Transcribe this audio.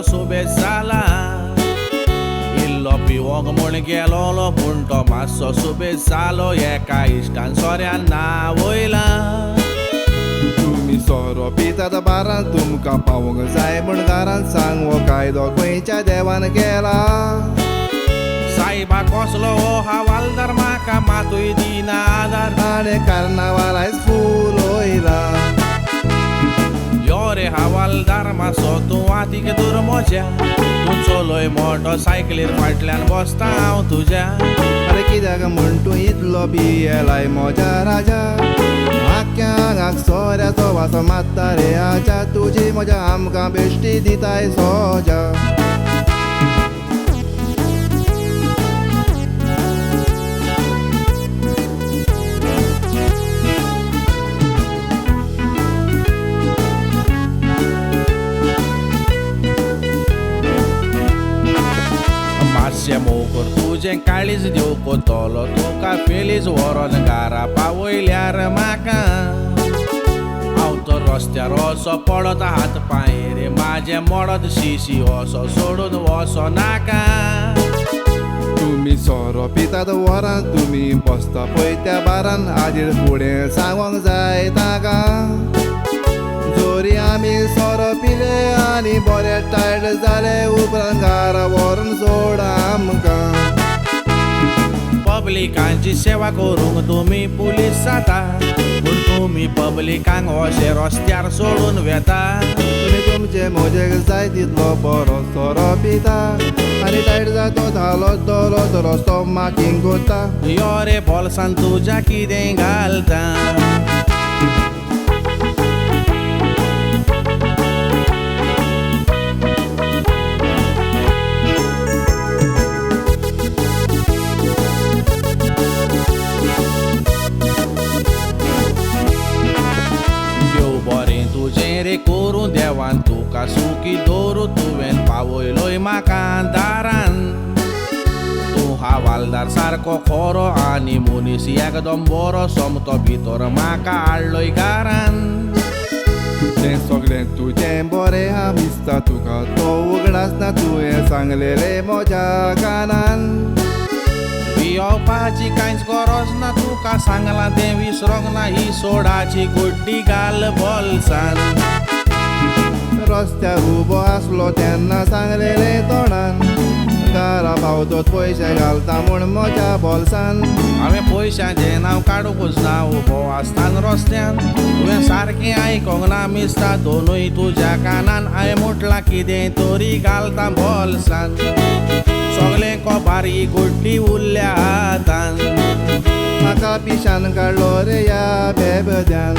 सुबेज जाला इल्लो पिवोंक म्हूण गेलोलो पूण तो मातसो सुबेज जालो एका इश्टान सोऱ्यान नांव वयला तुमी सोरो पितात बारान तुमकां पावोंक जाय म्हूण घरान सांग हो कायदो खंयच्या देवान केला सायबा कसलो हो हवालदार म्हाका मातूय दिना आदार आनी कार्नावाल आयज फूल वयला यो रे हवालदार मातसो तूं हातीक धर म्हज्या तूं चलोय मोटरसायकलीर फाटल्यान बसता हांव तुज्या अरे कित्याक म्हूण तूं इतलो पियेलाय म्हज्या राजा आख्या आंगाक सोऱ्याचो वासो मारता रे आजा तुजी म्हज्या आमकां बेश्टी दिताय सोजा मातशें मोकर तुजें काळीज दिवको तोलो तुका फेलीज व्हरोन घरा पावयल्यार म्हाका हांव तर रस्त्यार असो पडत हात पांय रे म्हाजें मोडत शिशी असो सोडून वचो नाका तुमी सोरो पितात वरान तुमी बसता पळय त्या बारान आजेर फुडें सांगोंक जाय ताका जोरी आमी सोरो पिले आनी बरे टायर्ड जाले उपरांत घरा व्हरून सोड आमकां पब्लिकांची सेवा करूंक तुमी पुलीस जाता पूण तुमी पब्लिकांक अशें रस्त्यार सोडून वेता तुमी तुमचे म्हजेक जाय तितलो बरो सोरो पिता आनी टायर्ड जातो धालो दोलो तो रस्तो मार्किंग कोत्ता यो रे बोल्सान तुज्या कितें घालता तुजें रे करूं देवान तुका सुखी दवरूं तुवें पावयलोय म्हाका दारान तूं हवालदार सारको खरो आनी मनीस एकदम बरो सोमतो भितर म्हाका हाडलोय घरान तें सगळें तुजें बरें हा दिसता तुका तो उगडासना तुवें सांगलेलें म्हज्या कानान पियोवपाची कांयच गरज ना तुका सांगलां तें विसरोंक ना ही सोडाची गुड्डी घाल बोल्सान रस्त्यार उबो आसलो तेन्ना सांगलेलें तोंडान घरा पावतोच पयशे घालता म्हूण म्हज्या बोल्सान हांवें पयशांचें नांव काडूंकूच ना उबो आसतान रस्त्यान तुवें सारकें आयकोंक ना मिस्ता दोनूय तुज्या कानान हांवें म्हटलां कितें तरी घालता बोल्सान सगळें कोबारी गुड्डी उरल्या हातान म्हाका पिशान काडलो रे ह्या बेबद्यान